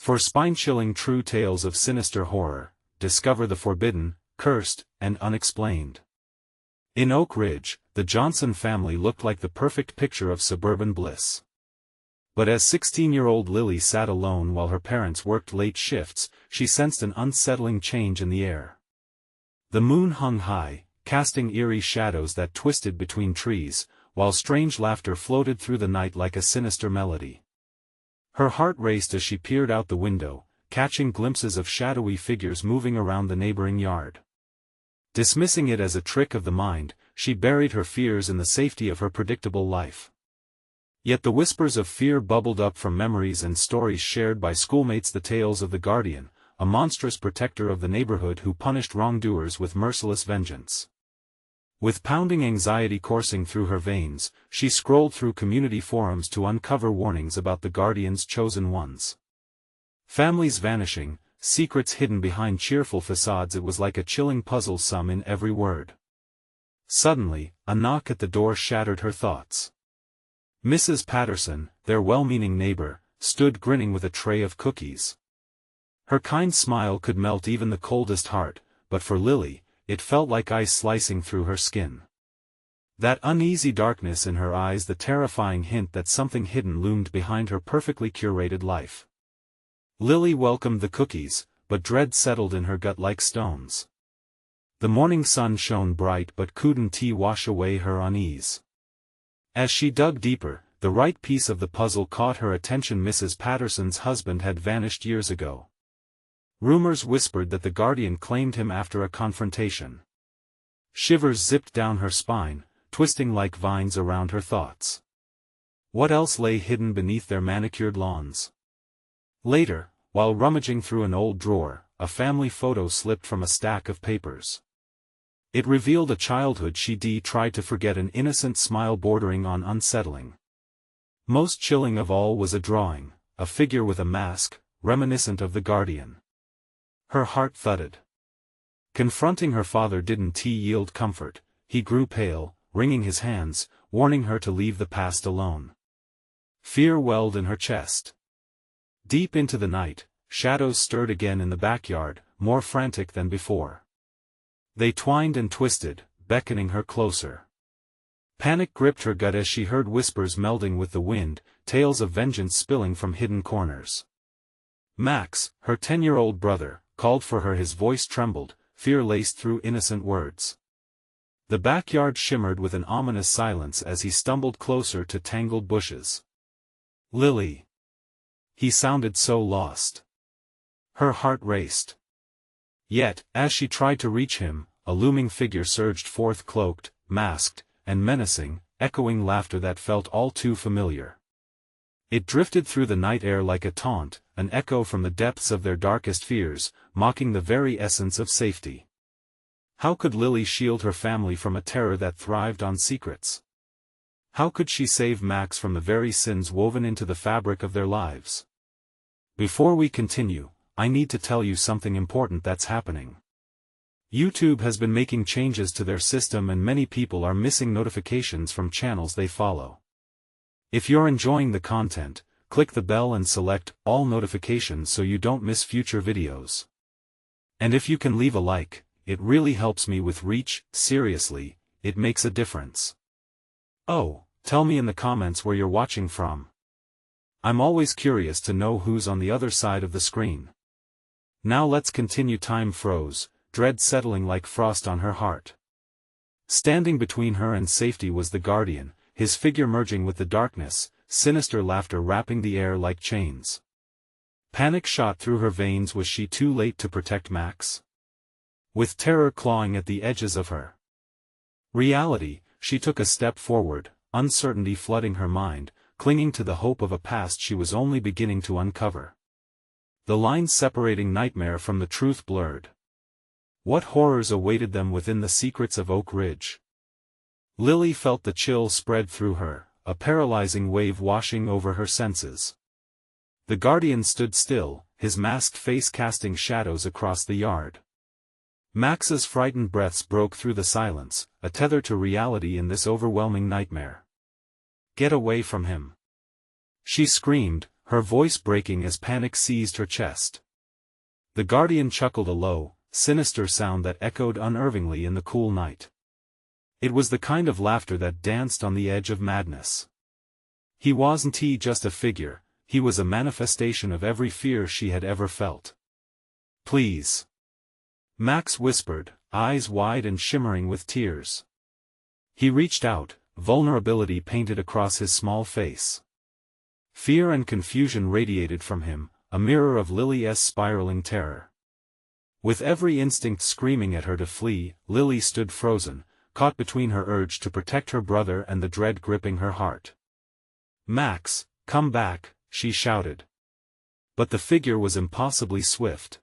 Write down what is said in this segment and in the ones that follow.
For spine-chilling true tales of sinister horror, discover the forbidden, cursed, and unexplained. In Oak Ridge, the Johnson family looked like the perfect picture of suburban bliss. But as 16-year-old Lily sat alone while her parents worked late shifts, she sensed an unsettling change in the air. The moon hung high, casting eerie shadows that twisted between trees, while strange laughter floated through the night like a sinister melody. Her heart raced as she peered out the window, catching glimpses of shadowy figures moving around the neighboring yard. Dismissing it as a trick of the mind, she buried her fears in the safety of her predictable life. Yet the whispers of fear bubbled up from memories and stories shared by schoolmates, the tales of the Guardian, a monstrous protector of the neighborhood who punished wrongdoers with merciless vengeance. With pounding anxiety coursing through her veins, she scrolled through community forums to uncover warnings about the Guardian's chosen ones. Families vanishing, secrets hidden behind cheerful facades. It was like a chilling puzzle sum in every word. Suddenly, a knock at the door shattered her thoughts. Mrs. Patterson, their well-meaning neighbor, stood grinning with a tray of cookies. Her kind smile could melt even the coldest heart, but for Lily, it felt like ice slicing through her skin. That uneasy darkness in her eyes, the terrifying hint that something hidden loomed behind her perfectly curated life. Lily welcomed the cookies, but dread settled in her gut like stones. The morning sun shone bright, but couldn't wash away her unease. As she dug deeper, the right piece of the puzzle caught her attention. Mrs. Patterson's husband had vanished years ago. Rumors whispered that the Guardian claimed him after a confrontation. Shivers zipped down her spine, twisting like vines around her thoughts. What else lay hidden beneath their manicured lawns? Later, while rummaging through an old drawer, a family photo slipped from a stack of papers. It revealed a childhood she'd tried to forget, an innocent smile bordering on unsettling. Most chilling of all was a drawing, a figure with a mask, reminiscent of the Guardian. Her heart thudded. Confronting her father didn't yield comfort. He grew pale, wringing his hands, warning her to leave the past alone. Fear welled in her chest. Deep into the night, shadows stirred again in the backyard, more frantic than before. They twined and twisted, beckoning her closer. Panic gripped her gut as she heard whispers melding with the wind, tales of vengeance spilling from hidden corners. Max, her 10-year-old brother, called for her. His voice trembled, fear laced through innocent words. The backyard shimmered with an ominous silence as he stumbled closer to tangled bushes. Lily. He sounded so lost. Her heart raced. Yet, as she tried to reach him, a looming figure surged forth, cloaked, masked, and menacing, echoing laughter that felt all too familiar. It drifted through the night air like a taunt, an echo from the depths of their darkest fears, mocking the very essence of safety. How could Lily shield her family from a terror that thrived on secrets? How could she save Max from the very sins woven into the fabric of their lives? Before we continue, I need to tell you something important that's happening. YouTube has been making changes to their system and many people are missing notifications from channels they follow. If you're enjoying the content, click the bell and select all notifications so you don't miss future videos. And if you can leave a like, it really helps me with reach. Seriously, it makes a difference. Oh, tell me in the comments where you're watching from. I'm always curious to know who's on the other side of the screen. Now let's continue. Time froze, dread settling like frost on her heart. Standing between her and safety was the Guardian, his figure merging with the darkness, sinister laughter wrapping the air like chains. Panic shot through her veins. Was she too late to protect Max? With terror clawing at the edges of her reality, she took a step forward, uncertainty flooding her mind, clinging to the hope of a past she was only beginning to uncover. The lines separating nightmare from the truth blurred. What horrors awaited them within the secrets of Oak Ridge? Lily felt the chill spread through her, a paralyzing wave washing over her senses. The Guardian stood still, his masked face casting shadows across the yard. Max's frightened breaths broke through the silence, a tether to reality in this overwhelming nightmare. Get away from him! She screamed, her voice breaking as panic seized her chest. The Guardian chuckled a low, sinister sound that echoed unnervingly in the cool night. It was the kind of laughter that danced on the edge of madness. He wasn't just a figure, he was a manifestation of every fear she had ever felt. "Please," Max whispered, eyes wide and shimmering with tears. He reached out, vulnerability painted across his small face. Fear and confusion radiated from him, a mirror of Lily's spiraling terror. With every instinct screaming at her to flee, Lily stood frozen, caught between her urge to protect her brother and the dread gripping her heart. "Max, come back," she shouted. But the figure was impossibly swift.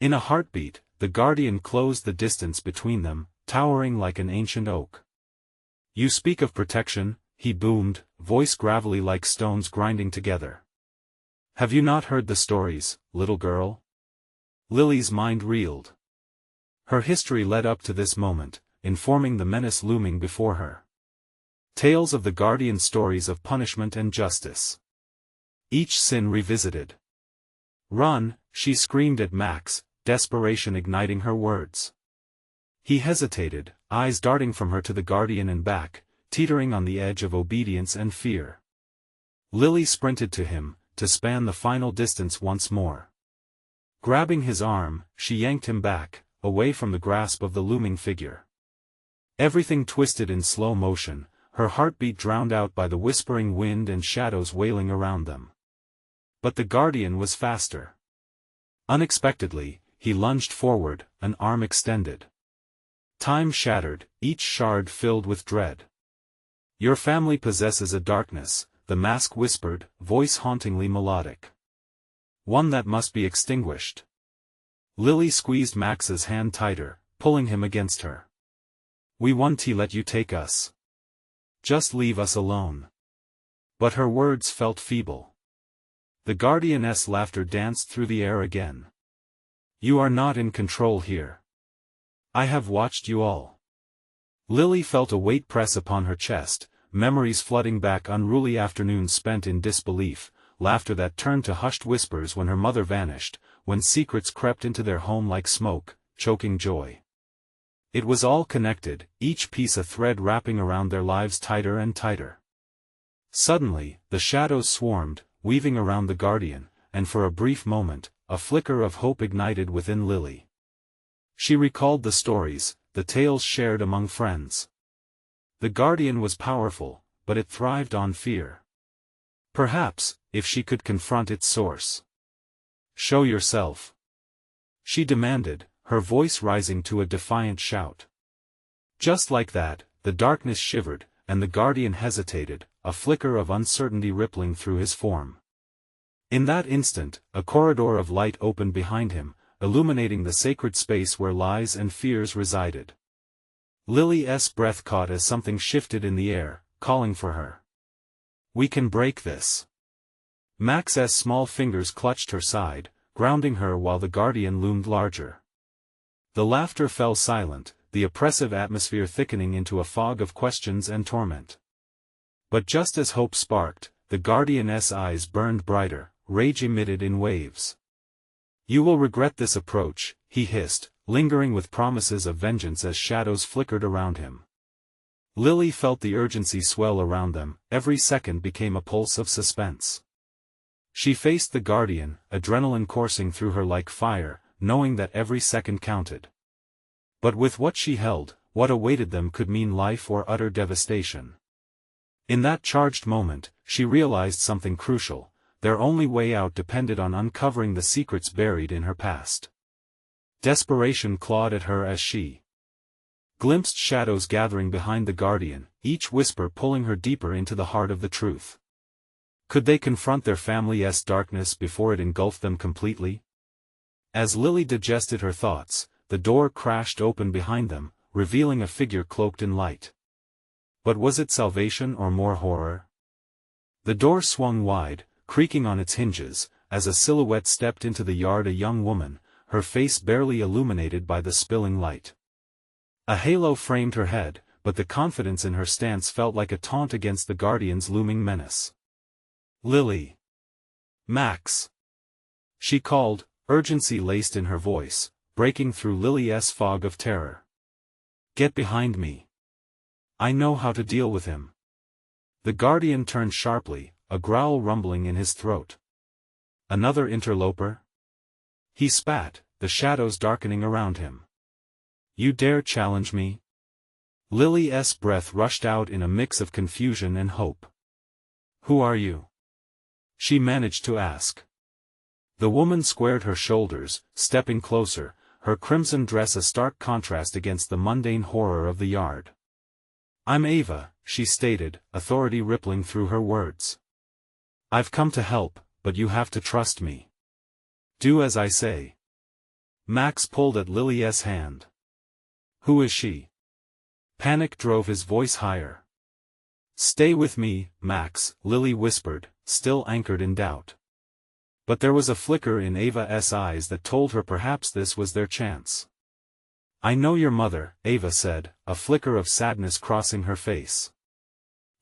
In a heartbeat, the Guardian closed the distance between them, towering like an ancient oak. "You speak of protection," he boomed, voice gravelly like stones grinding together. "Have you not heard the stories, little girl?" Lily's mind reeled. Her history led up to this moment, informing the menace looming before her. Tales of the Guardian, stories of punishment and justice. Each sin revisited. "Run," she screamed at Max, desperation igniting her words. He hesitated, eyes darting from her to the Guardian and back, teetering on the edge of obedience and fear. Lily sprinted to him, to span the final distance once more. Grabbing his arm, she yanked him back, away from the grasp of the looming figure. Everything twisted in slow motion, her heartbeat drowned out by the whispering wind and shadows wailing around them. But the Guardian was faster. Unexpectedly, he lunged forward, an arm extended. Time shattered, each shard filled with dread. "Your family possesses a darkness," the mask whispered, voice hauntingly melodic. "One that must be extinguished." Lily squeezed Max's hand tighter, pulling him against her. "We won't let you take us. Just leave us alone." But her words felt feeble. The Guardian's laughter danced through the air again. "You are not in control here. I have watched you all." Lily felt a weight press upon her chest, memories flooding back, unruly afternoons spent in disbelief, laughter that turned to hushed whispers when her mother vanished, when secrets crept into their home like smoke, choking joy. It was all connected, each piece a thread wrapping around their lives tighter and tighter. Suddenly, the shadows swarmed, weaving around the Guardian, and for a brief moment, a flicker of hope ignited within Lily. She recalled the stories, the tales shared among friends. The Guardian was powerful, but it thrived on fear. Perhaps, if she could confront its source. "Show yourself," she demanded, her voice rising to a defiant shout. Just like that, the darkness shivered, and the Guardian hesitated, a flicker of uncertainty rippling through his form. In that instant, a corridor of light opened behind him, illuminating the sacred space where lies and fears resided. Lily's breath caught as something shifted in the air, calling for her. "We can break this." Max's small fingers clutched her side, grounding her while the Guardian loomed larger. The laughter fell silent, the oppressive atmosphere thickening into a fog of questions and torment. But just as hope sparked, the Guardian's eyes burned brighter, rage emitted in waves. "You will regret this approach," he hissed, lingering with promises of vengeance as shadows flickered around him. Lily felt the urgency swell around them, every second became a pulse of suspense. She faced the Guardian, adrenaline coursing through her like fire, knowing that every second counted. But with what she held, what awaited them could mean life or utter devastation. In that charged moment, she realized something crucial: their only way out depended on uncovering the secrets buried in her past. Desperation clawed at her as she glimpsed shadows gathering behind the Guardian, each whisper pulling her deeper into the heart of the truth. Could they confront their family's darkness before it engulfed them completely? As Lily digested her thoughts, the door crashed open behind them, revealing a figure cloaked in light. But was it salvation or more horror? The door swung wide, creaking on its hinges, as a silhouette stepped into the yard, a young woman, her face barely illuminated by the spilling light. A halo framed her head, but the confidence in her stance felt like a taunt against the Guardian's looming menace. "Lily." Max! She called, urgency laced in her voice, breaking through Lily's fog of terror. Get behind me. I know how to deal with him. The Guardian turned sharply, a growl rumbling in his throat. Another interloper? He spat, the shadows darkening around him. You dare challenge me? Lily's breath rushed out in a mix of confusion and hope. Who are you? She managed to ask. The woman squared her shoulders, stepping closer, her crimson dress a stark contrast against the mundane horror of the yard. I'm Ava, she stated, authority rippling through her words. I've come to help, but you have to trust me. Do as I say. Max pulled at Lily's hand. Who is she? Panic drove his voice higher. Stay with me, Max, Lily whispered, still anchored in doubt. But there was a flicker in Ava's eyes that told her perhaps this was their chance. I know your mother, Ava said, a flicker of sadness crossing her face.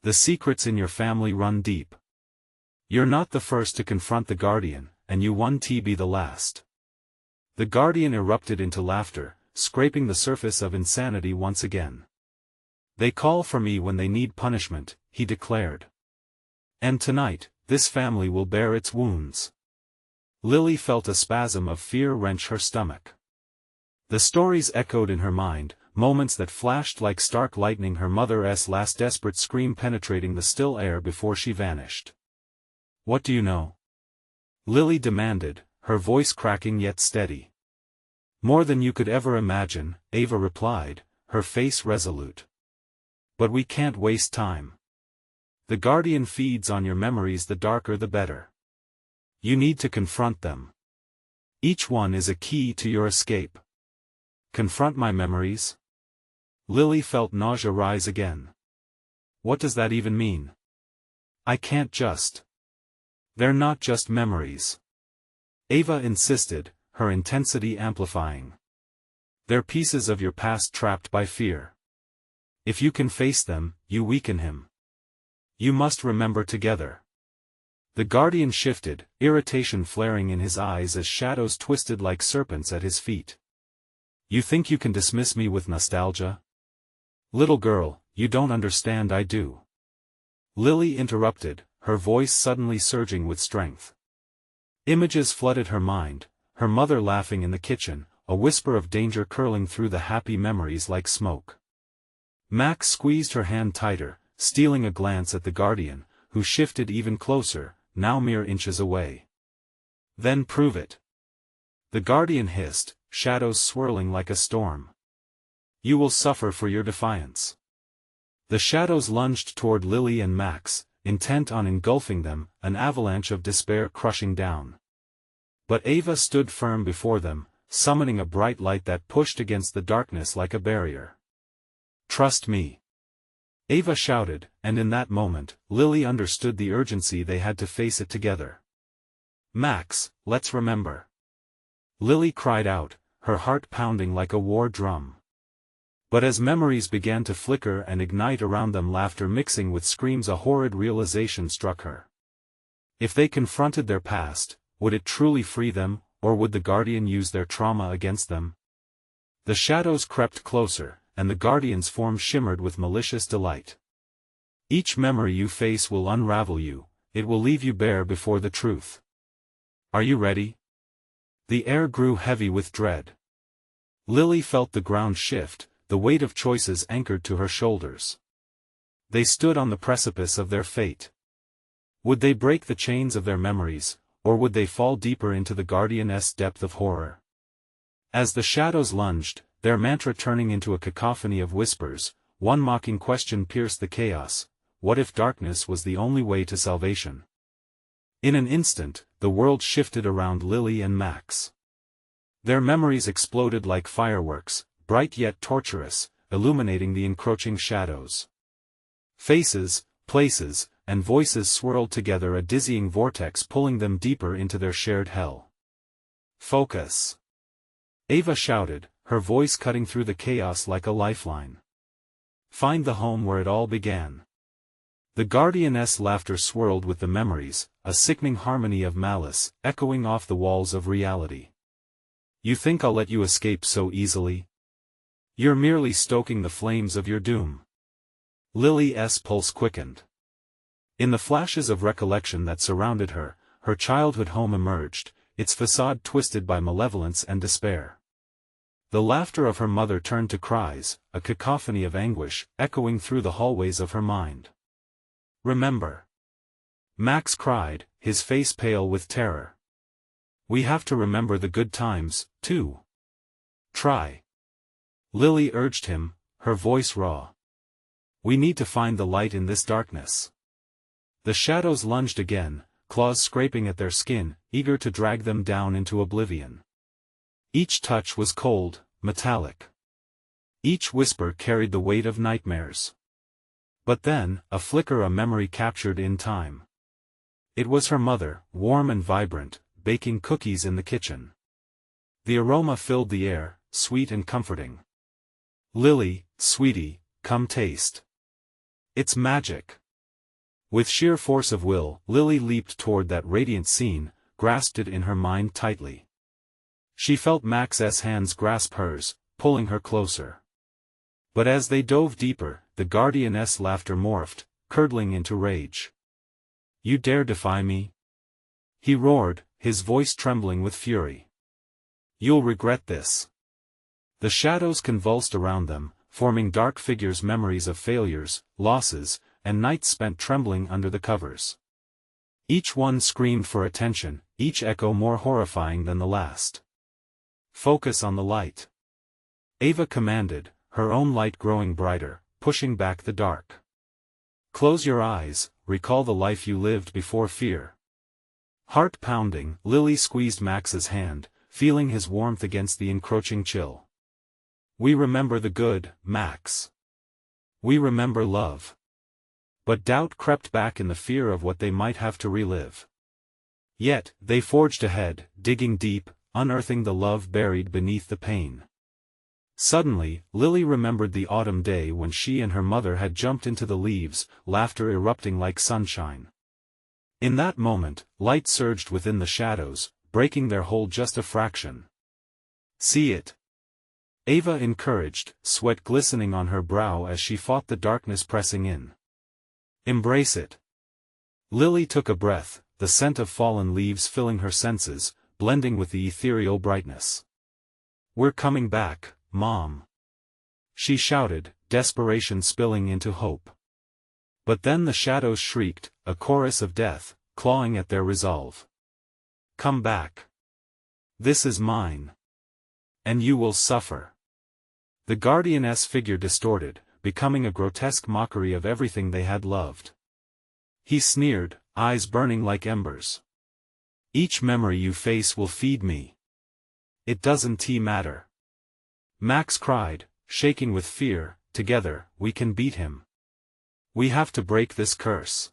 The secrets in your family run deep. You're not the first to confront the Guardian, and you won't be the last. The Guardian erupted into laughter, scraping the surface of insanity once again. They call for me when they need punishment, he declared. And tonight, this family will bear its wounds. Lily felt a spasm of fear wrench her stomach. The stories echoed in her mind, moments that flashed like stark lightning, her mother's last desperate scream penetrating the still air before she vanished. What do you know? Lily demanded, her voice cracking yet steady. More than you could ever imagine, Ava replied, her face resolute. But we can't waste time. The Guardian feeds on your memories, the darker the better. You need to confront them. Each one is a key to your escape. Confront my memories? Lily felt nausea rise again. What does that even mean? I can't just. They're not just memories. Ava insisted, her intensity amplifying. They're pieces of your past trapped by fear. If you can face them, you weaken him. You must remember together. The Guardian shifted, irritation flaring in his eyes as shadows twisted like serpents at his feet. You think you can dismiss me with nostalgia? Little girl, you don't understand, I do. Lily interrupted, her voice suddenly surging with strength. Images flooded her mind, her mother laughing in the kitchen, a whisper of danger curling through the happy memories like smoke. Max squeezed her hand tighter, stealing a glance at the Guardian, who shifted even closer, now mere inches away. Then prove it. The Guardian hissed, shadows swirling like a storm. You will suffer for your defiance. The shadows lunged toward Lily and Max, intent on engulfing them, an avalanche of despair crushing down. But Ava stood firm before them, summoning a bright light that pushed against the darkness like a barrier. Trust me. Ava shouted, and in that moment, Lily understood the urgency they had to face it together. Max, let's remember. Lily cried out, her heart pounding like a war drum. But as memories began to flicker and ignite around them, laughter mixing with screams, a horrid realization struck her. If they confronted their past, would it truly free them, or would the Guardian use their trauma against them? The shadows crept closer, and the Guardian's form shimmered with malicious delight. Each memory you face will unravel you, it will leave you bare before the truth. Are you ready? The air grew heavy with dread. Lily felt the ground shift, the weight of choices anchored to her shoulders. They stood on the precipice of their fate. Would they break the chains of their memories, or would they fall deeper into the Guardian's depth of horror? As the shadows lunged, their mantra turning into a cacophony of whispers, one mocking question pierced the chaos: what if darkness was the only way to salvation? In an instant, the world shifted around Lily and Max. Their memories exploded like fireworks, bright yet torturous, illuminating the encroaching shadows. Faces, places, and voices swirled together, a dizzying vortex pulling them deeper into their shared hell. Focus! Ava shouted, her voice cutting through the chaos like a lifeline. Find the home where it all began. The guardianess laughter swirled with the memories, a sickening harmony of malice, echoing off the walls of reality. You think I'll let you escape so easily? You're merely stoking the flames of your doom. Lily's pulse quickened. In the flashes of recollection that surrounded her, her childhood home emerged, its facade twisted by malevolence and despair. The laughter of her mother turned to cries, a cacophony of anguish, echoing through the hallways of her mind. Remember. Max cried, his face pale with terror. We have to remember the good times, too. Try. Lily urged him, her voice raw. We need to find the light in this darkness. The shadows lunged again, claws scraping at their skin, eager to drag them down into oblivion. Each touch was cold, metallic. Each whisper carried the weight of nightmares. But then, a flicker, a memory captured in time. It was her mother, warm and vibrant, baking cookies in the kitchen. The aroma filled the air, sweet and comforting. Lily, sweetie, come taste. It's magic. With sheer force of will, Lily leaped toward that radiant scene, grasped it in her mind tightly. She felt Max's hands grasp hers, pulling her closer. But as they dove deeper, the guardianess laughter morphed, curdling into rage. You dare defy me? He roared, his voice trembling with fury. You'll regret this. The shadows convulsed around them, forming dark figures, memories of failures, losses, and nights spent trembling under the covers. Each one screamed for attention, each echo more horrifying than the last. Focus on the light. Ava commanded, her own light growing brighter, pushing back the dark. Close your eyes, recall the life you lived before fear. Heart pounding, Lily squeezed Max's hand, feeling his warmth against the encroaching chill. We remember the good, Max. We remember love. But doubt crept back in the fear of what they might have to relive. Yet, they forged ahead, digging deep, unearthing the love buried beneath the pain. Suddenly, Lily remembered the autumn day when she and her mother had jumped into the leaves, laughter erupting like sunshine. In that moment, light surged within the shadows, breaking their hold just a fraction. See it. Ava encouraged, sweat glistening on her brow as she fought the darkness pressing in. Embrace it. Lily took a breath, the scent of fallen leaves filling her senses, blending with the ethereal brightness. We're coming back, Mom. She shouted, desperation spilling into hope. But then the shadows shrieked, a chorus of death, clawing at their resolve. Come back. This is mine. And you will suffer. The guardianess figure distorted, becoming a grotesque mockery of everything they had loved. He sneered, eyes burning like embers. Each memory you face will feed me. It doesn't matter. Max cried, shaking with fear, together, we can beat him. We have to break this curse.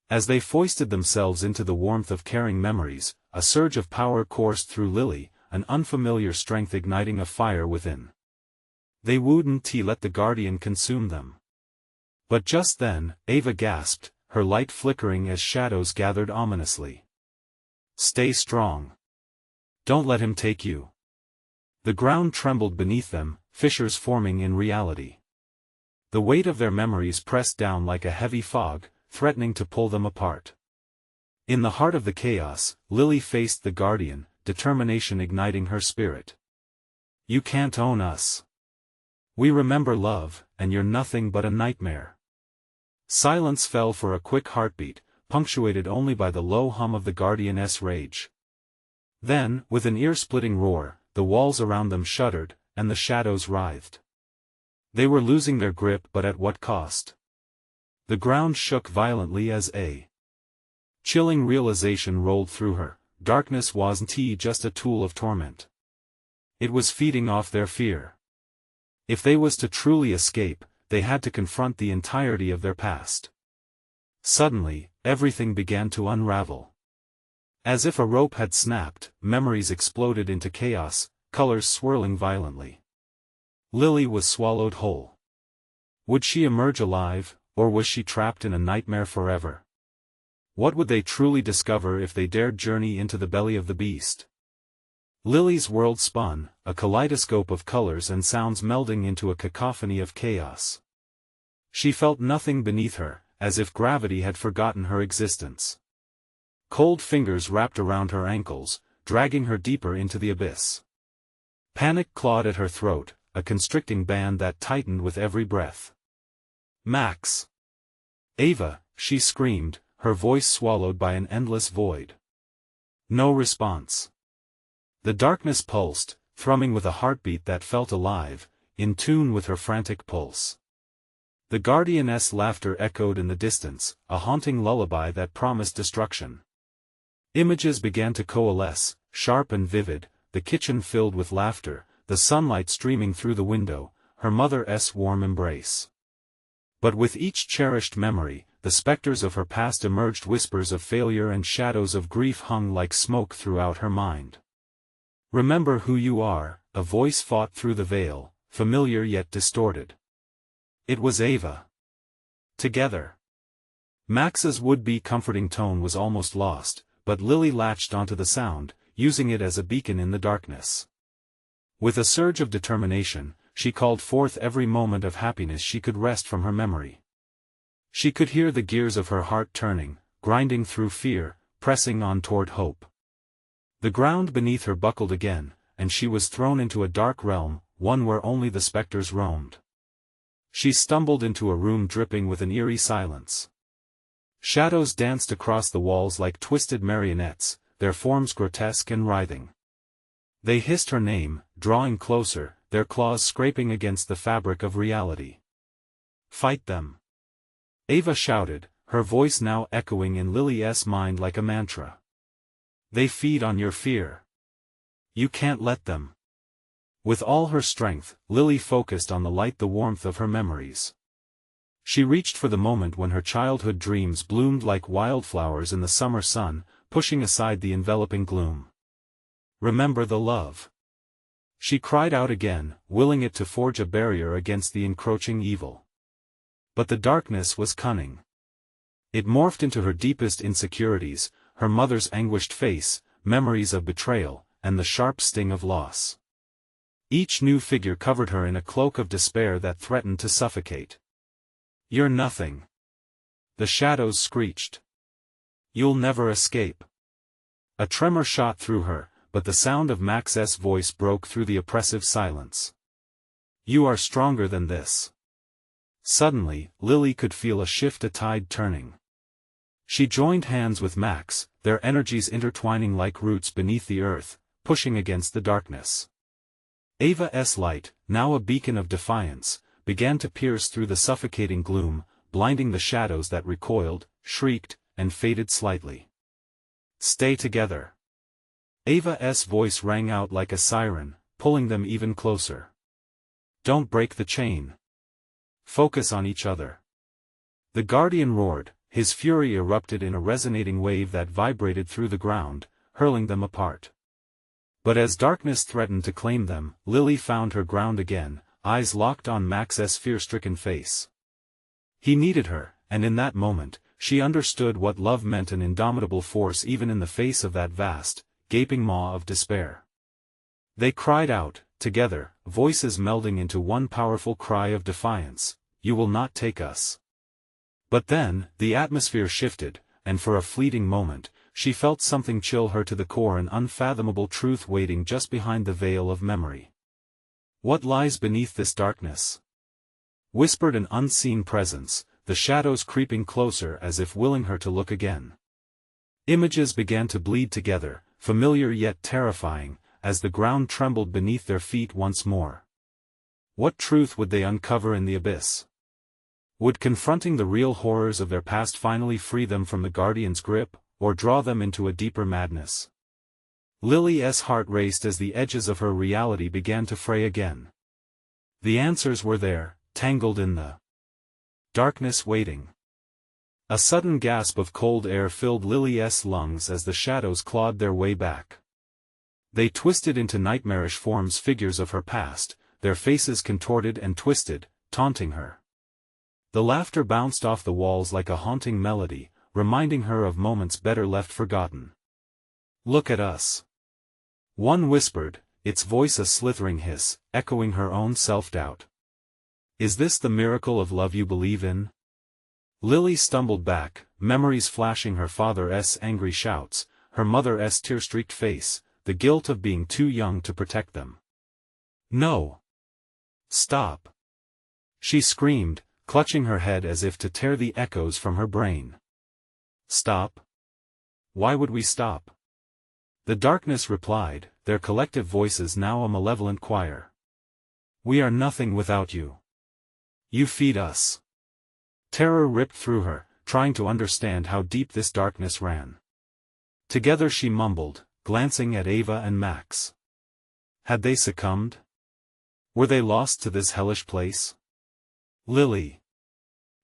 As they foisted themselves into the warmth of caring memories, a surge of power coursed through Lily, an unfamiliar strength igniting a fire within. They wouldn't let the guardian consume them. But just then, Ava gasped, her light flickering as shadows gathered ominously. Stay strong. Don't let him take you. The ground trembled beneath them, fissures forming in reality. The weight of their memories pressed down like a heavy fog, threatening to pull them apart. In the heart of the chaos, Lily faced the guardian, determination igniting her spirit. You can't own us. We remember love, and you're nothing but a nightmare. Silence fell for a quick heartbeat, punctuated only by the low hum of the guardianess' rage. Then, with an ear-splitting roar, the walls around them shuddered, and the shadows writhed. They were losing their grip, but at what cost? The ground shook violently as a chilling realization rolled through her. Darkness wasn't just a tool of torment. It was feeding off their fear. If they was to truly escape, they had to confront the entirety of their past. Suddenly, everything began to unravel. As if a rope had snapped, memories exploded into chaos, colors swirling violently. Lily was swallowed whole. Would she emerge alive, or was she trapped in a nightmare forever? What would they truly discover if they dared journey into the belly of the beast? Lily's world spun, a kaleidoscope of colors and sounds melding into a cacophony of chaos. She felt nothing beneath her, as if gravity had forgotten her existence. Cold fingers wrapped around her ankles, dragging her deeper into the abyss. Panic clawed at her throat, a constricting band that tightened with every breath. Max! Ava, she screamed, her voice swallowed by an endless void. No response. The darkness pulsed, thrumming with a heartbeat that felt alive, in tune with her frantic pulse. The Guardianess' laughter echoed in the distance, a haunting lullaby that promised destruction. Images began to coalesce, sharp and vivid, the kitchen filled with laughter, the sunlight streaming through the window, her mother's warm embrace. But with each cherished memory, the specters of her past emerged. Whispers of failure and shadows of grief hung like smoke throughout her mind. Remember who you are, a voice fought through the veil, familiar yet distorted. It was Ava. Together. Max's would-be comforting tone was almost lost, but Lily latched onto the sound, using it as a beacon in the darkness. With a surge of determination, she called forth every moment of happiness she could wrest from her memory. She could hear the gears of her heart turning, grinding through fear, pressing on toward hope. The ground beneath her buckled again, and she was thrown into a dark realm, one where only the specters roamed. She stumbled into a room dripping with an eerie silence. Shadows danced across the walls like twisted marionettes, their forms grotesque and writhing. They hissed her name, drawing closer, their claws scraping against the fabric of reality. Fight them! Ava shouted, her voice now echoing in Lily's mind like a mantra. They feed on your fear. You can't let them. With all her strength, Lily focused on the light, the warmth of her memories. She reached for the moment when her childhood dreams bloomed like wildflowers in the summer sun, pushing aside the enveloping gloom. Remember the love. She cried out again, willing it to forge a barrier against the encroaching evil. But the darkness was cunning. It morphed into her deepest insecurities, her mother's anguished face, memories of betrayal, and the sharp sting of loss. Each new figure covered her in a cloak of despair that threatened to suffocate. You're nothing. The shadows screeched. You'll never escape. A tremor shot through her, but the sound of Max's voice broke through the oppressive silence. You are stronger than this. Suddenly, Lily could feel a shift, a tide turning. She joined hands with Max, their energies intertwining like roots beneath the earth, pushing against the darkness. Ava's light, now a beacon of defiance, began to pierce through the suffocating gloom, blinding the shadows that recoiled, shrieked, and faded slightly. Stay together. Ava's voice rang out like a siren, pulling them even closer. Don't break the chain. Focus on each other. The Guardian roared, his fury erupted in a resonating wave that vibrated through the ground, hurling them apart. But as darkness threatened to claim them, Lily found her ground again, eyes locked on Max's fear-stricken face. He needed her, and in that moment, she understood what love meant, an indomitable force even in the face of that vast, gaping maw of despair. They cried out, together, voices melding into one powerful cry of defiance, "You will not take us." But then, the atmosphere shifted, and for a fleeting moment, she felt something chill her to the core, an unfathomable truth waiting just behind the veil of memory. What lies beneath this darkness? Whispered an unseen presence, the shadows creeping closer as if willing her to look again. Images began to bleed together, familiar yet terrifying, as the ground trembled beneath their feet once more. What truth would they uncover in the abyss? Would confronting the real horrors of their past finally free them from the Guardian's grip, or draw them into a deeper madness? Lily's heart raced as the edges of her reality began to fray again. The answers were there, tangled in the darkness, waiting. A sudden gasp of cold air filled Lily's lungs as the shadows clawed their way back. They twisted into nightmarish forms, figures of her past, their faces contorted and twisted, taunting her. The laughter bounced off the walls like a haunting melody, reminding her of moments better left forgotten. "Look at us," one whispered, its voice a slithering hiss, echoing her own self-doubt. "Is this the miracle of love you believe in?" Lily stumbled back, memories flashing her father's angry shouts, her mother's tear-streaked face, the guilt of being too young to protect them. "No! Stop!" she screamed, clutching her head as if to tear the echoes from her brain. "Stop? Why would we stop?" The darkness replied, their collective voices now a malevolent choir. "We are nothing without you. You feed us." Terror ripped through her, trying to understand how deep this darkness ran. Together she mumbled, glancing at Ava and Max. Had they succumbed? Were they lost to this hellish place? "Lily."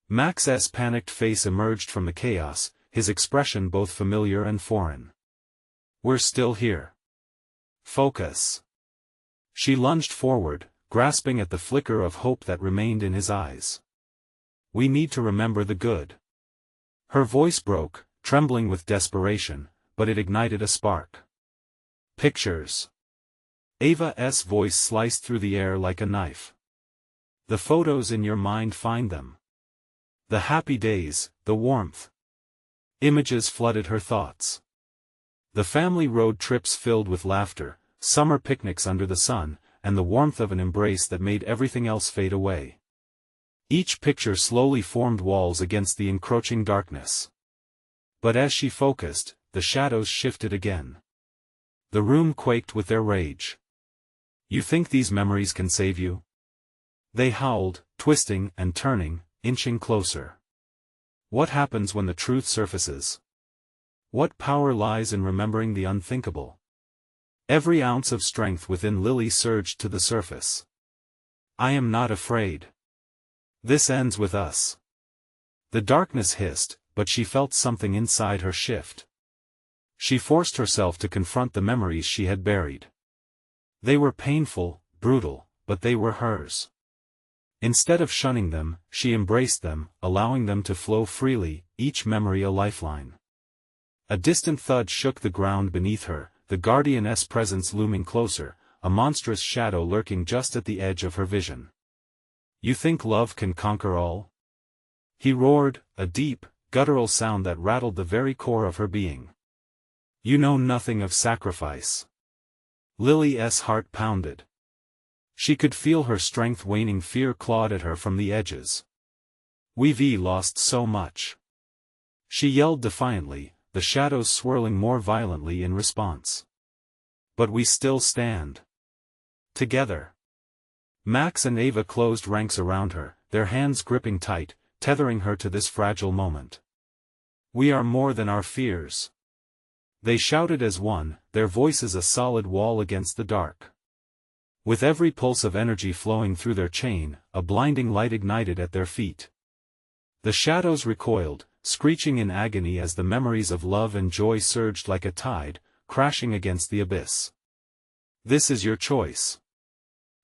Max's panicked face emerged from the chaos, his expression both familiar and foreign. "We're still here. Focus." She lunged forward, grasping at the flicker of hope that remained in his eyes. "We need to remember the good." Her voice broke, trembling with desperation, but it ignited a spark. "Pictures." Ava's voice sliced through the air like a knife. "The photos in your mind, find them. The happy days, the warmth." Images flooded her thoughts. The family road trips filled with laughter, summer picnics under the sun, and the warmth of an embrace that made everything else fade away. Each picture slowly formed walls against the encroaching darkness. But as she focused, the shadows shifted again. The room quaked with their rage. "You think these memories can save you?" They howled, twisting and turning, inching closer. What happens when the truth surfaces? What power lies in remembering the unthinkable? Every ounce of strength within Lily surged to the surface. "I am not afraid. This ends with us." The darkness hissed, but she felt something inside her shift. She forced herself to confront the memories she had buried. They were painful, brutal, but they were hers. Instead of shunning them, she embraced them, allowing them to flow freely, each memory a lifeline. A distant thud shook the ground beneath her, the guardian's presence looming closer, a monstrous shadow lurking just at the edge of her vision. "You think love can conquer all?" he roared, a deep, guttural sound that rattled the very core of her being. "You know nothing of sacrifice." Lily's heart pounded. She could feel her strength waning, fear clawed at her from the edges. "We've lost so much," she yelled defiantly, the shadows swirling more violently in response. "But we still stand. Together." Max and Ava closed ranks around her, their hands gripping tight, tethering her to this fragile moment. "We are more than our fears." They shouted as one, their voices a solid wall against the dark. With every pulse of energy flowing through their chain, a blinding light ignited at their feet. The shadows recoiled, screeching in agony as the memories of love and joy surged like a tide, crashing against the abyss. "This is your choice."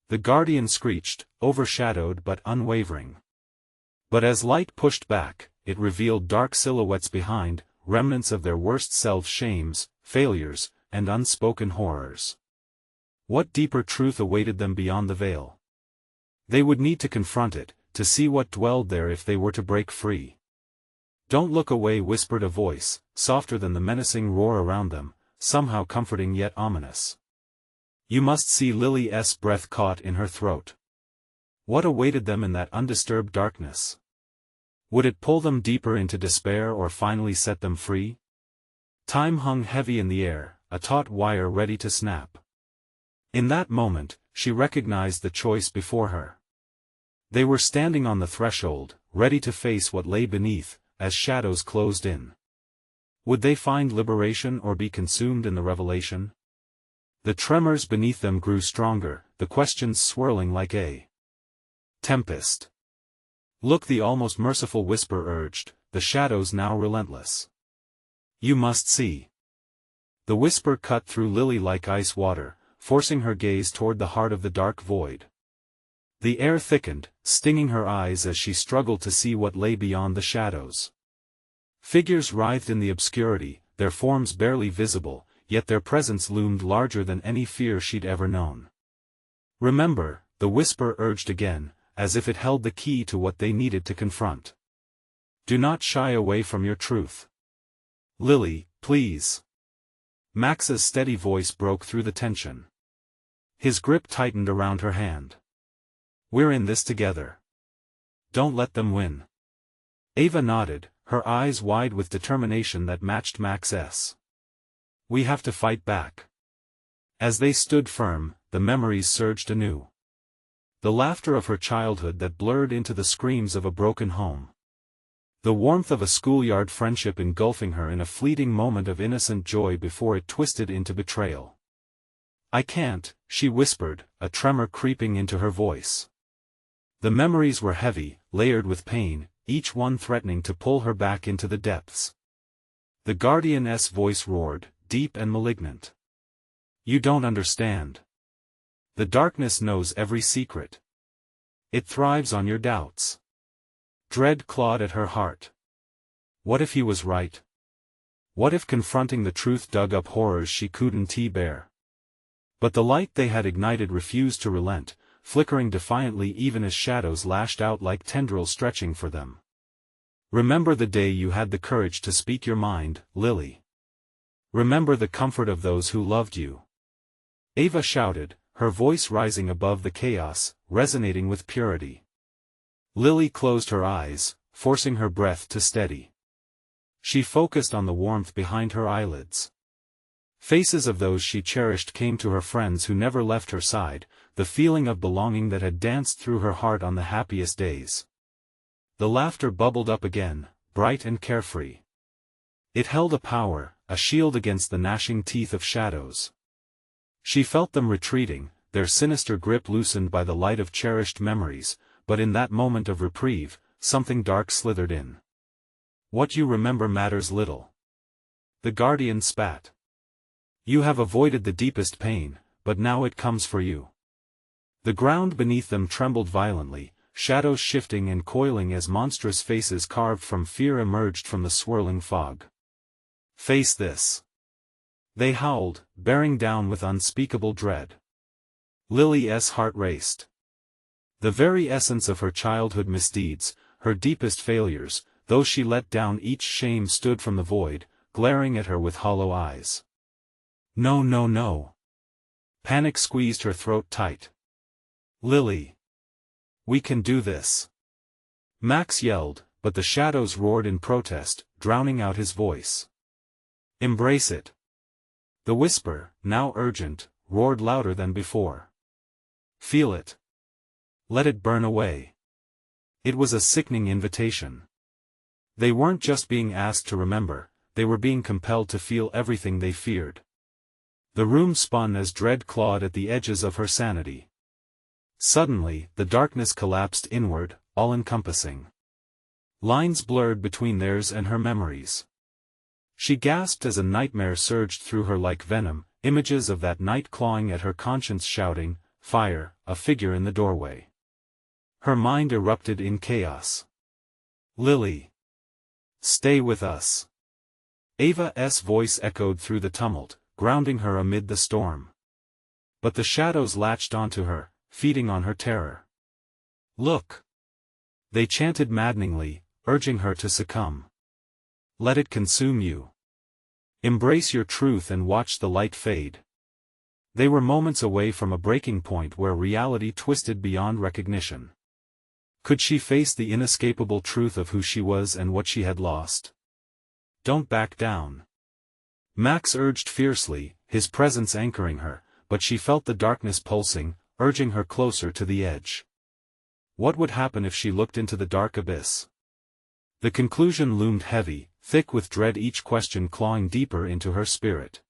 The guardian screeched, overshadowed but unwavering. But as light pushed back, it revealed dark silhouettes behind, remnants of their worst selves, shames, failures, and unspoken horrors. What deeper truth awaited them beyond the veil? They would need to confront it, to see what dwelled there if they were to break free. "Don't look away," whispered a voice, softer than the menacing roar around them, somehow comforting yet ominous. "You must see." Lily's breath caught in her throat. What awaited them in that undisturbed darkness? Would it pull them deeper into despair or finally set them free? Time hung heavy in the air, a taut wire ready to snap. In that moment, she recognized the choice before her. They were standing on the threshold, ready to face what lay beneath, as shadows closed in. Would they find liberation or be consumed in the revelation? The tremors beneath them grew stronger, the questions swirling like a tempest. "Look," the almost merciful whisper urged, the shadows now relentless. "You must see." The whisper cut through Lily like ice water, forcing her gaze toward the heart of the dark void. The air thickened, stinging her eyes as she struggled to see what lay beyond the shadows. Figures writhed in the obscurity, their forms barely visible, yet their presence loomed larger than any fear she'd ever known. "Remember," the whisper urged again, as if it held the key to what they needed to confront. "Do not shy away from your truth. Lily, please." Max's steady voice broke through the tension. His grip tightened around her hand. "We're in this together. Don't let them win." Ava nodded, her eyes wide with determination that matched Max's. "We have to fight back." As they stood firm, the memories surged anew. The laughter of her childhood that blurred into the screams of a broken home. The warmth of a schoolyard friendship engulfing her in a fleeting moment of innocent joy before it twisted into betrayal. "I can't," she whispered, a tremor creeping into her voice. The memories were heavy, layered with pain, each one threatening to pull her back into the depths. The Guardian's voice roared, deep and malignant. "You don't understand. The darkness knows every secret. It thrives on your doubts." Dread clawed at her heart. What if he was right? What if confronting the truth dug up horrors she couldn't bear? But the light they had ignited refused to relent, flickering defiantly even as shadows lashed out like tendrils stretching for them. "Remember the day you had the courage to speak your mind, Lily. Remember the comfort of those who loved you." Ava shouted, her voice rising above the chaos, resonating with purity. Lily closed her eyes, forcing her breath to steady. She focused on the warmth behind her eyelids. Faces of those she cherished came to her, friends who never left her side, the feeling of belonging that had danced through her heart on the happiest days. The laughter bubbled up again, bright and carefree. It held a power, a shield against the gnashing teeth of shadows. She felt them retreating, their sinister grip loosened by the light of cherished memories, but in that moment of reprieve, something dark slithered in. "What you remember matters little." The Guardian spat. "You have avoided the deepest pain, but now it comes for you." The ground beneath them trembled violently, shadows shifting and coiling as monstrous faces carved from fear emerged from the swirling fog. "Face this." They howled, bearing down with unspeakable dread. Lily's heart raced. The very essence of her childhood misdeeds, her deepest failures, those she let down each shame stood from the void, glaring at her with hollow eyes. "No, no, no." Panic squeezed her throat tight. "Lily. We can do this." Max yelled, but the shadows roared in protest, drowning out his voice. "Embrace it." The whisper, now urgent, roared louder than before. "Feel it. Let it burn away." It was a sickening invitation. They weren't just being asked to remember, they were being compelled to feel everything they feared. The room spun as dread clawed at the edges of her sanity. Suddenly, the darkness collapsed inward, all-encompassing. Lines blurred between theirs and her memories. She gasped as a nightmare surged through her like venom, images of that night clawing at her conscience shouting, "Fire," a figure in the doorway. Her mind erupted in chaos. "Lily. Stay with us." Ava's voice echoed through the tumult, grounding her amid the storm. But the shadows latched onto her, feeding on her terror. "Look!" They chanted maddeningly, urging her to succumb. "Let it consume you. Embrace your truth and watch the light fade." They were moments away from a breaking point where reality twisted beyond recognition. Could she face the inescapable truth of who she was and what she had lost? "Don't back down." Max urged fiercely, his presence anchoring her, but she felt the darkness pulsing, urging her closer to the edge. What would happen if she looked into the dark abyss? The conclusion loomed heavy, thick with dread, each question clawing deeper into her spirit.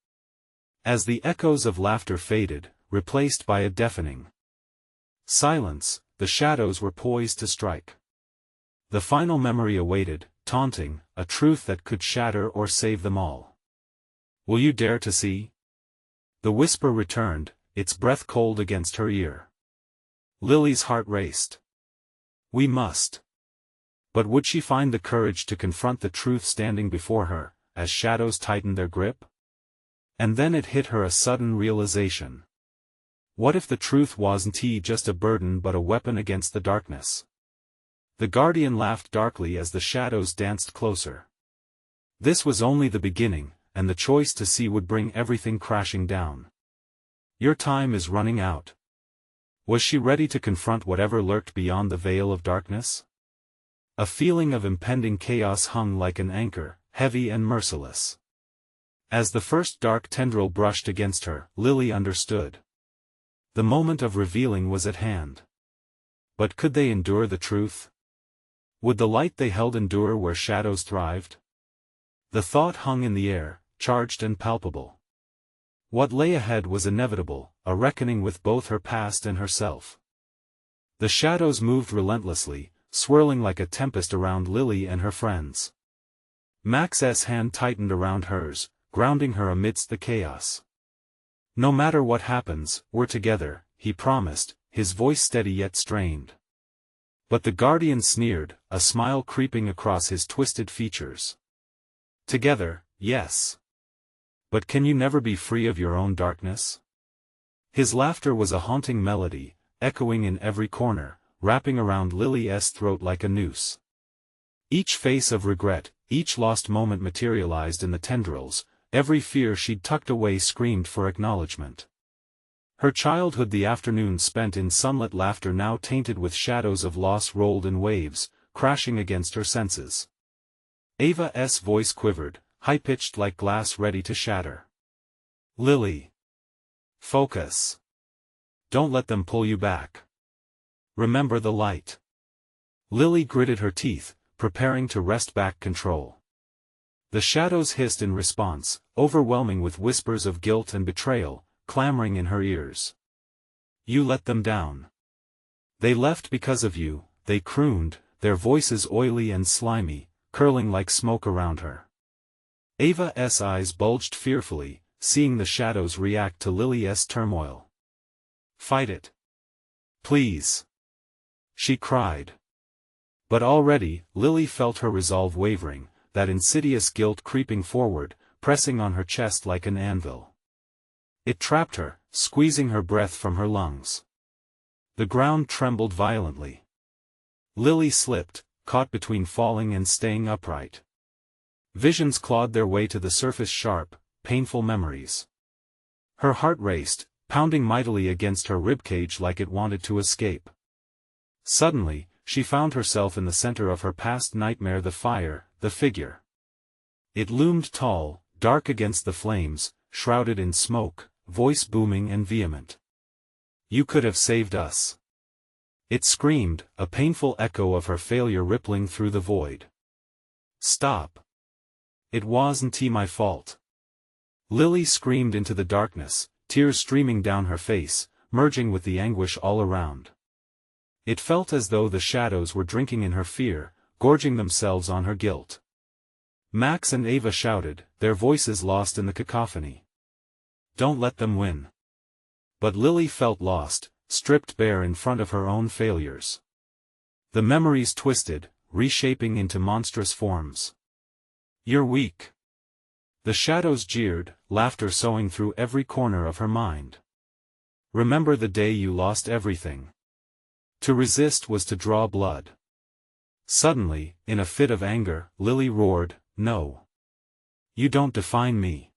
As the echoes of laughter faded, replaced by a deafening silence, the shadows were poised to strike. The final memory awaited, taunting, a truth that could shatter or save them all. "Will you dare to see?" The whisper returned, its breath cold against her ear. Lily's heart raced. We must. But would she find the courage to confront the truth standing before her, as shadows tightened their grip? And then it hit her a sudden realization. What if the truth wasn't just a burden but a weapon against the darkness? The Guardian laughed darkly as the shadows danced closer. This was only the beginning, and the choice to see would bring everything crashing down. Your time is running out. Was she ready to confront whatever lurked beyond the veil of darkness? A feeling of impending chaos hung like an anchor, heavy and merciless. As the first dark tendril brushed against her, Lily understood. The moment of revealing was at hand. But could they endure the truth? Would the light they held endure where shadows thrived? The thought hung in the air, charged and palpable. What lay ahead was inevitable, a reckoning with both her past and herself. The shadows moved relentlessly, swirling like a tempest around Lily and her friends. Max's hand tightened around hers, grounding her amidst the chaos. No matter what happens, we're together, he promised, his voice steady yet strained. But the Guardian sneered, a smile creeping across his twisted features. Together, yes. But can you never be free of your own darkness? His laughter was a haunting melody, echoing in every corner, wrapping around Lily's throat like a noose. Each face of regret, each lost moment materialized in the tendrils, every fear she'd tucked away screamed for acknowledgement. Her childhood, the afternoon spent in sunlit laughter, now tainted with shadows of loss, rolled in waves, crashing against her senses. Ava's voice quivered, high-pitched like glass ready to shatter. Lily. Focus. Don't let them pull you back. Remember the light. Lily gritted her teeth, preparing to wrest back control. The shadows hissed in response, overwhelming with whispers of guilt and betrayal, clamoring in her ears. You let them down. They left because of you, they crooned, their voices oily and slimy, curling like smoke around her. Ava's eyes bulged fearfully, seeing the shadows react to Lily's turmoil. Fight it. Please. She cried. But already, Lily felt her resolve wavering, that insidious guilt creeping forward, pressing on her chest like an anvil. It trapped her, squeezing her breath from her lungs. The ground trembled violently. Lily slipped, caught between falling and staying upright. Visions clawed their way to the surface, sharp, painful memories. Her heart raced, pounding mightily against her ribcage like it wanted to escape. Suddenly, she found herself in the center of her past nightmare, the fire, the figure. It loomed tall, dark against the flames, shrouded in smoke, voice booming and vehement. You could have saved us. It screamed, a painful echo of her failure rippling through the void. Stop. It wasn't my fault. Lily screamed into the darkness, tears streaming down her face, merging with the anguish all around. It felt as though the shadows were drinking in her fear, gorging themselves on her guilt. Max and Ava shouted, their voices lost in the cacophony. Don't let them win. But Lily felt lost, stripped bare in front of her own failures. The memories twisted, reshaping into monstrous forms. You're weak. The shadows jeered, laughter sowing through every corner of her mind. Remember the day you lost everything. To resist was to draw blood. Suddenly, in a fit of anger, Lily roared, No. You don't define me.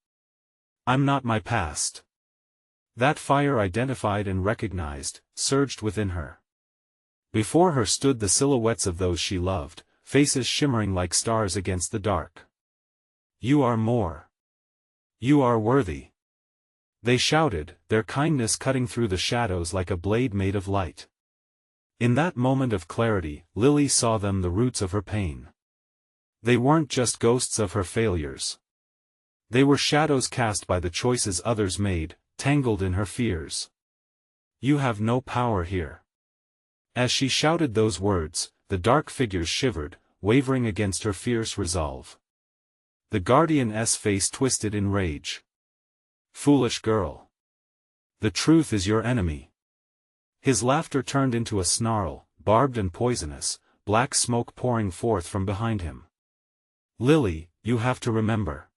I'm not my past. That fire, identified and recognized, surged within her. Before her stood the silhouettes of those she loved, faces shimmering like stars against the dark. You are more. You are worthy. They shouted, their kindness cutting through the shadows like a blade made of light. In that moment of clarity, Lily saw them, the roots of her pain. They weren't just ghosts of her failures. They were shadows cast by the choices others made, tangled in her fears. You have no power here. As she shouted those words, the dark figures shivered, wavering against her fierce resolve. The Guardian's face twisted in rage. Foolish girl. The truth is your enemy. His laughter turned into a snarl, barbed and poisonous, black smoke pouring forth from behind him. "Lily, you have to remember,"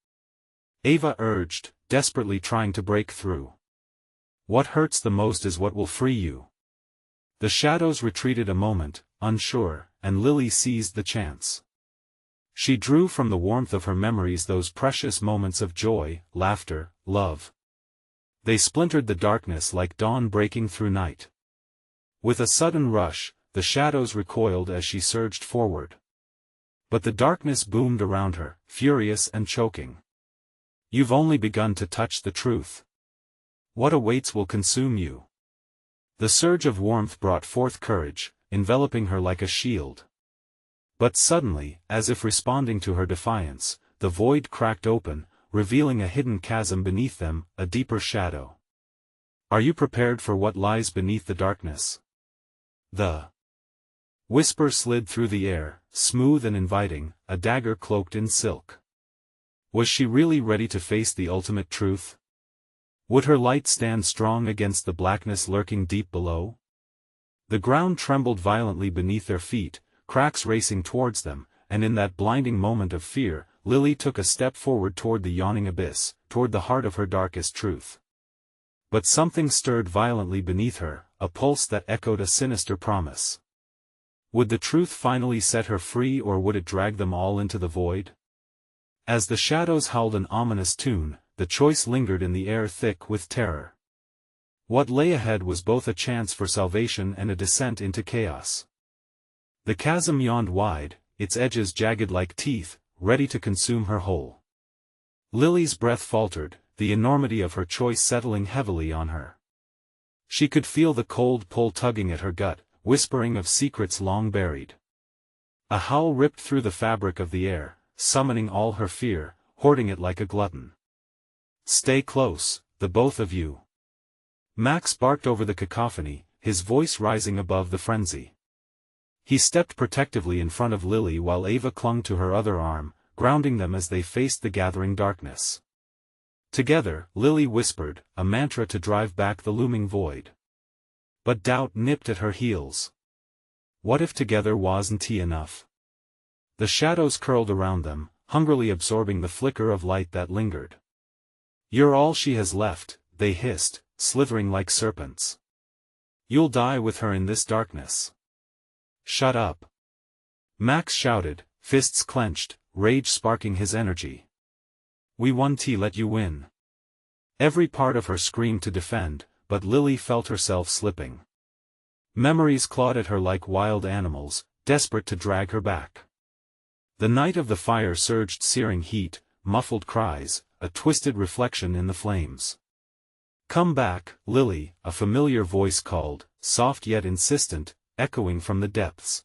Ava urged, desperately trying to break through. "What hurts the most is what will free you." The shadows retreated a moment, unsure, and Lily seized the chance. She drew from the warmth of her memories those precious moments of joy, laughter, love. They splintered the darkness like dawn breaking through night. With a sudden rush, the shadows recoiled as she surged forward. But the darkness boomed around her, furious and choking. "You've only begun to touch the truth. What awaits will consume you." The surge of warmth brought forth courage, enveloping her like a shield. But suddenly, as if responding to her defiance, the void cracked open, revealing a hidden chasm beneath them, a deeper shadow. "Are you prepared for what lies beneath the darkness?" The whisper slid through the air, smooth and inviting, a dagger cloaked in silk. Was she really ready to face the ultimate truth? Would her light stand strong against the blackness lurking deep below? The ground trembled violently beneath their feet, cracks racing towards them, and in that blinding moment of fear, Lily took a step forward toward the yawning abyss, toward the heart of her darkest truth. But something stirred violently beneath her, a pulse that echoed a sinister promise. Would the truth finally set her free, or would it drag them all into the void? As the shadows howled an ominous tune, the choice lingered in the air thick with terror. What lay ahead was both a chance for salvation and a descent into chaos. The chasm yawned wide, its edges jagged like teeth, ready to consume her whole. Lily's breath faltered, the enormity of her choice settling heavily on her. She could feel the cold pull tugging at her gut, whispering of secrets long buried. A howl ripped through the fabric of the air, summoning all her fear, hoarding it like a glutton. "Stay close, the both of you." Max barked over the cacophony, his voice rising above the frenzy. He stepped protectively in front of Lily while Ava clung to her other arm, grounding them as they faced the gathering darkness. Together, Lily whispered, a mantra to drive back the looming void. But doubt nipped at her heels. What if together wasn't enough? The shadows curled around them, hungrily absorbing the flicker of light that lingered. "You're all she has left," they hissed, slithering like serpents. "You'll die with her in this darkness." "Shut up!" Max shouted, fists clenched, rage sparking his energy. "We won't let you win." Every part of her screamed to defend, but Lily felt herself slipping. Memories clawed at her like wild animals, desperate to drag her back. The night of the fire surged searing heat, muffled cries, a twisted reflection in the flames. "Come back, Lily," a familiar voice called, soft yet insistent, echoing from the depths.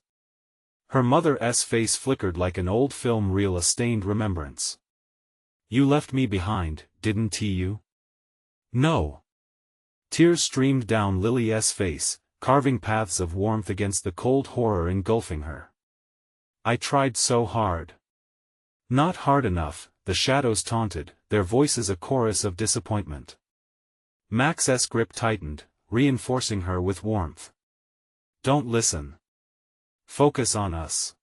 Her mother's face flickered like an old film reel, a stained remembrance. "You left me behind, didn't you?" "No." Tears streamed down Lily's face, carving paths of warmth against the cold horror engulfing her. "I tried so hard." "Not hard enough," the shadows taunted, their voices a chorus of disappointment. Max's grip tightened, reinforcing her with warmth. "Don't listen. Focus on us."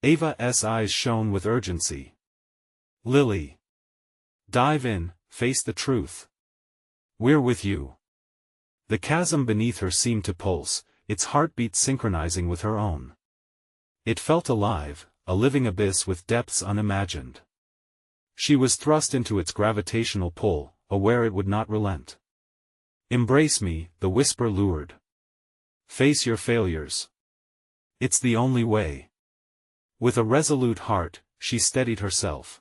Ava's eyes shone with urgency. "Lily. Dive in, face the truth. We're with you." The chasm beneath her seemed to pulse, its heartbeat synchronizing with her own. It felt alive, a living abyss with depths unimagined. She was thrust into its gravitational pull, aware it would not relent. "Embrace me," the whisper lured. "Face your failures. It's the only way." With a resolute heart, she steadied herself.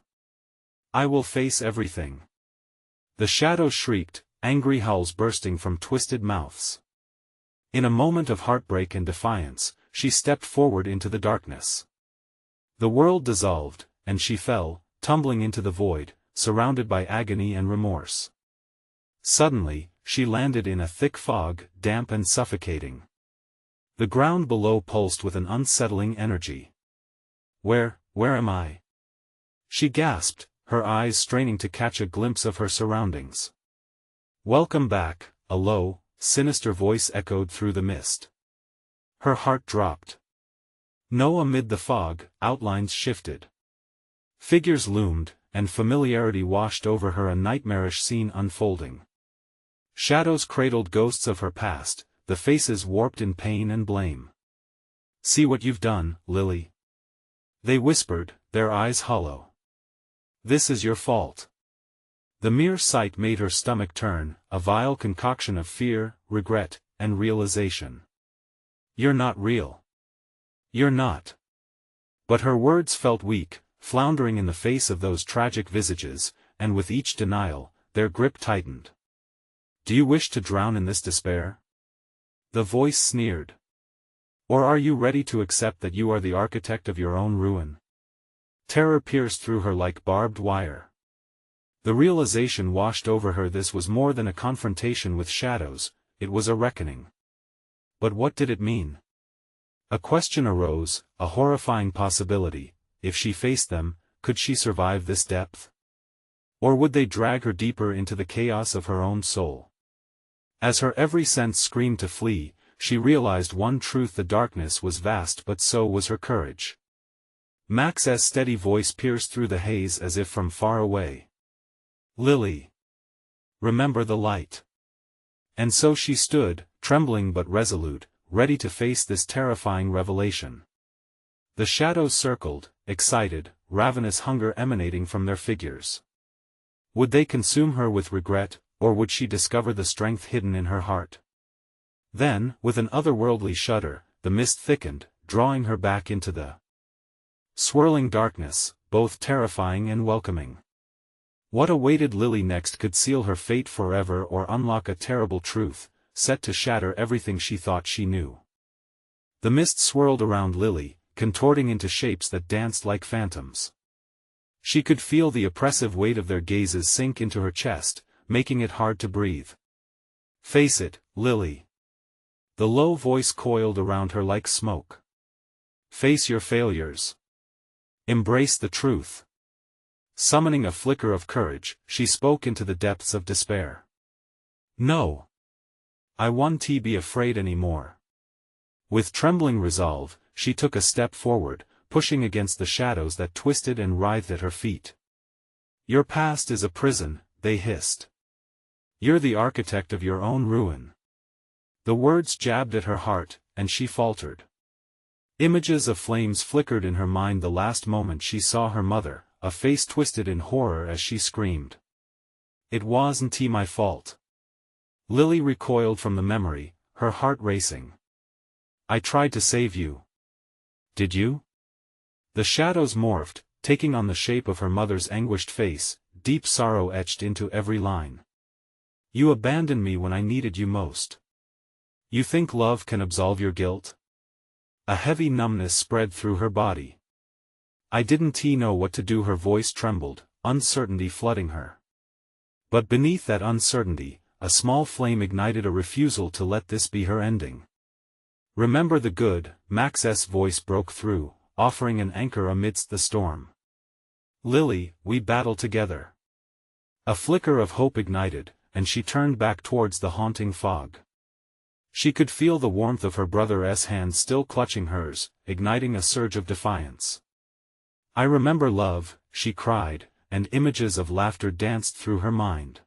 "I will face everything." The shadows shrieked, angry howls bursting from twisted mouths. In a moment of heartbreak and defiance, she stepped forward into the darkness. The world dissolved, and she fell, tumbling into the void, surrounded by agony and remorse. Suddenly, she landed in a thick fog, damp and suffocating. The ground below pulsed with an unsettling energy. Where am I?" she gasped, her eyes straining to catch a glimpse of her surroundings. "Welcome back," a low, sinister voice echoed through the mist. Her heart dropped. No, amid the fog, outlines shifted. Figures loomed, and familiarity washed over her, a nightmarish scene unfolding. Shadows cradled ghosts of her past, the faces warped in pain and blame. "See what you've done, Lily," they whispered, their eyes hollow. "This is your fault." The mere sight made her stomach turn, a vile concoction of fear, regret, and realization. "You're not real. You're not." But her words felt weak, floundering in the face of those tragic visages, and with each denial, their grip tightened. "Do you wish to drown in this despair?" the voice sneered. "Or are you ready to accept that you are the architect of your own ruin?" Terror pierced through her like barbed wire. The realization washed over her. This was more than a confrontation with shadows, it was a reckoning. But what did it mean? A question arose, a horrifying possibility: if she faced them, could she survive this depth? Or would they drag her deeper into the chaos of her own soul? As her every sense screamed to flee, she realized one truth: the darkness was vast, but so was her courage. Max's steady voice pierced through the haze as if from far away. "Lily, remember the light." And so she stood, trembling but resolute, ready to face this terrifying revelation. The shadows circled, excited, ravenous hunger emanating from their figures. Would they consume her with regret, or would she discover the strength hidden in her heart? Then, with an otherworldly shudder, the mist thickened, drawing her back into the swirling darkness, both terrifying and welcoming. What awaited Lily next could seal her fate forever or unlock a terrible truth, set to shatter everything she thought she knew. The mist swirled around Lily, contorting into shapes that danced like phantoms. She could feel the oppressive weight of their gazes sink into her chest, making it hard to breathe. "Face it, Lily." The low voice coiled around her like smoke. "Face your failures. Embrace the truth." Summoning a flicker of courage, she spoke into the depths of despair. "No. I won't be afraid anymore." With trembling resolve, she took a step forward, pushing against the shadows that twisted and writhed at her feet. "Your past is a prison," they hissed. "You're the architect of your own ruin." The words jabbed at her heart, and she faltered. Images of flames flickered in her mind the last moment she saw her mother, a face twisted in horror as she screamed. "It wasn't my fault." Lily recoiled from the memory, her heart racing. "I tried to save you." "Did you?" The shadows morphed, taking on the shape of her mother's anguished face, deep sorrow etched into every line. "You abandoned me when I needed you most. You think love can absolve your guilt?" A heavy numbness spread through her body. "I didn't know what to do." Her voice trembled, uncertainty flooding her. But beneath that uncertainty, a small flame ignited, a refusal to let this be her ending. "Remember the good," Max's voice broke through, offering an anchor amidst the storm. "Lily, we battle together." A flicker of hope ignited, and she turned back towards the haunting fog. She could feel the warmth of her brother's hand still clutching hers, igniting a surge of defiance. "I remember love," she cried, and images of laughter danced through her mind.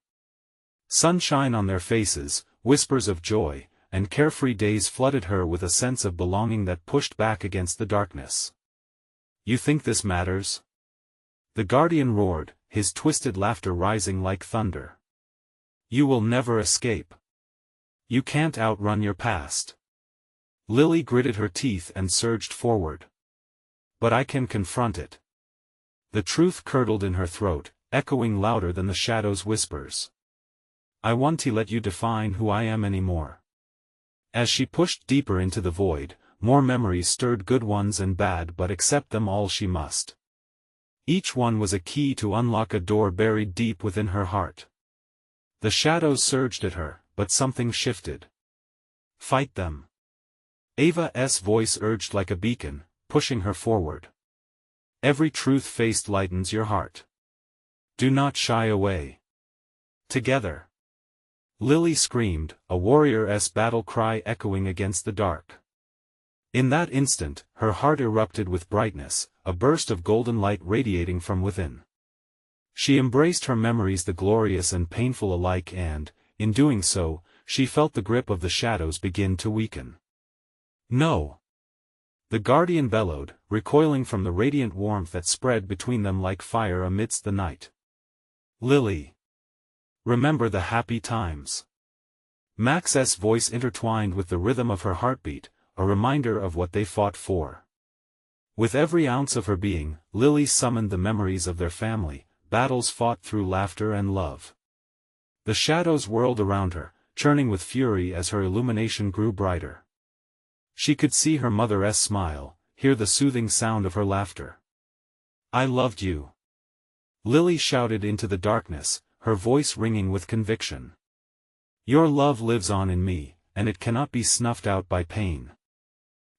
Sunshine on their faces, whispers of joy, and carefree days flooded her with a sense of belonging that pushed back against the darkness. "You think this matters?" The guardian roared, his twisted laughter rising like thunder. "You will never escape. You can't outrun your past." Lily gritted her teeth and surged forward. "But I can confront it." The truth curdled in her throat, echoing louder than the shadows' whispers. "I won't let you define who I am anymore." As she pushed deeper into the void, more memories stirred, good ones and bad, but accept them all she must. Each one was a key to unlock a door buried deep within her heart. The shadows surged at her, but something shifted. "Fight them." Ava's voice urged like a beacon, pushing her forward. "Every truth faced lightens your heart. Do not shy away. Together." Lily screamed, a warrior's battle cry echoing against the dark. In that instant, her heart erupted with brightness, a burst of golden light radiating from within. She embraced her memories, the glorious and painful alike, and, in doing so, she felt the grip of the shadows begin to weaken. No! The guardian bellowed, recoiling from the radiant warmth that spread between them like fire amidst the night. Lily! Remember the happy times. Max's voice intertwined with the rhythm of her heartbeat, a reminder of what they fought for. With every ounce of her being, Lily summoned the memories of their family, battles fought through laughter and love. The shadows whirled around her, churning with fury as her illumination grew brighter. She could see her mother's smile, hear the soothing sound of her laughter. "I loved you," Lily shouted into the darkness, her voice ringing with conviction. "Your love lives on in me, and it cannot be snuffed out by pain."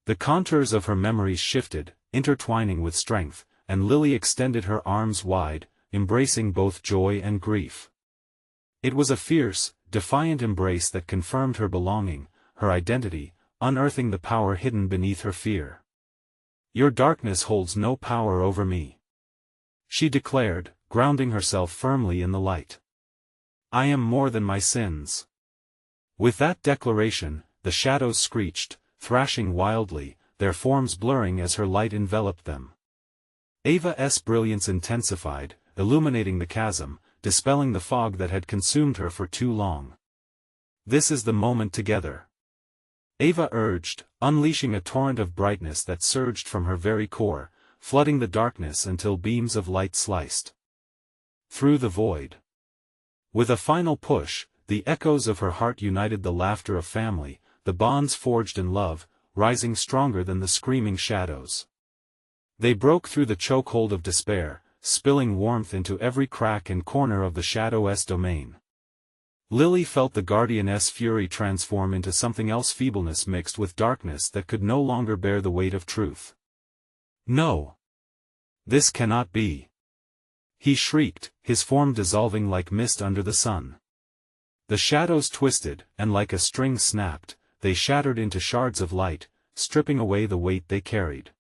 The contours of her memories shifted, intertwining with strength, and Lily extended her arms wide, embracing both joy and grief. It was a fierce, defiant embrace that confirmed her belonging, her identity, unearthing the power hidden beneath her fear. "Your darkness holds no power over me," she declared, grounding herself firmly in the light. "I am more than my sins." With that declaration, the shadows screeched, thrashing wildly, their forms blurring as her light enveloped them. Ava's brilliance intensified, illuminating the chasm, dispelling the fog that had consumed her for too long. "This is the moment together," Ava urged, unleashing a torrent of brightness that surged from her very core, flooding the darkness until beams of light sliced through the void. With a final push, the echoes of her heart united, the laughter of family, the bonds forged in love, rising stronger than the screaming shadows. They broke through the chokehold of despair, spilling warmth into every crack and corner of the shadow's domain. Lily felt the guardian's fury transform into something else, feebleness mixed with darkness that could no longer bear the weight of truth. "No! This cannot be!" he shrieked, his form dissolving like mist under the sun. The shadows twisted, and like a string snapped, they shattered into shards of light, stripping away the weight they carried.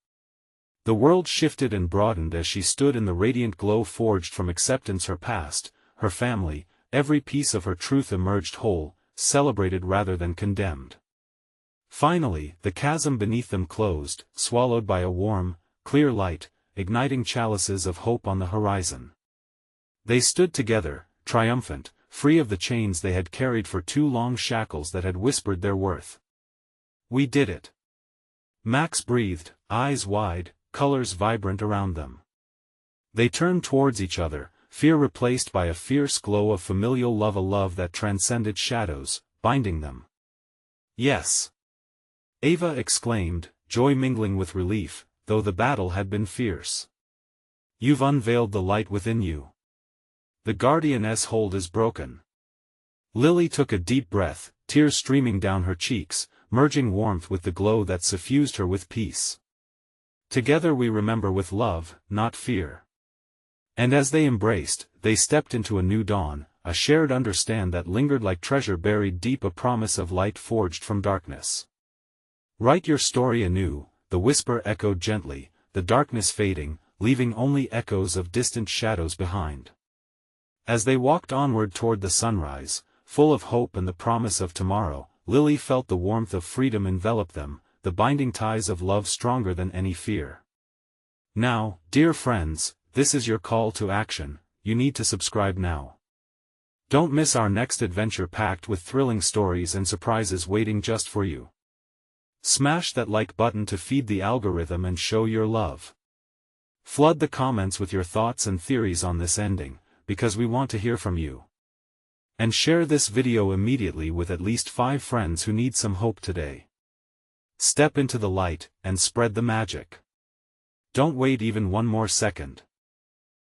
The world shifted and broadened as she stood in the radiant glow forged from acceptance. Her past, her family, every piece of her truth emerged whole, celebrated rather than condemned. Finally, the chasm beneath them closed, swallowed by a warm, clear light, igniting chalices of hope on the horizon. They stood together, triumphant, free of the chains they had carried for too long, shackles that had whispered their worth. "We did it," Max breathed, eyes wide, colors vibrant around them. They turned towards each other, fear replaced by a fierce glow of familial love, a love that transcended shadows, binding them. "Yes!" Ava exclaimed, joy mingling with relief, though the battle had been fierce. "You've unveiled the light within you. The guardian's hold is broken." Lily took a deep breath, tears streaming down her cheeks, merging warmth with the glow that suffused her with peace. "Together we remember with love, not fear." And as they embraced, they stepped into a new dawn, a shared understand that lingered like treasure buried deep, a promise of light forged from darkness. "Write your story anew," the whisper echoed gently, the darkness fading, leaving only echoes of distant shadows behind. As they walked onward toward the sunrise, full of hope and the promise of tomorrow, Lily felt the warmth of freedom envelop them, the binding ties of love stronger than any fear. Now, dear friends, this is your call to action. You need to subscribe now. Don't miss our next adventure, packed with thrilling stories and surprises waiting just for you. Smash that like button to feed the algorithm and show your love. Flood the comments with your thoughts and theories on this ending, because we want to hear from you. And share this video immediately with at least 5 friends who need some hope today. Step into the light, and spread the magic. Don't wait even one more second.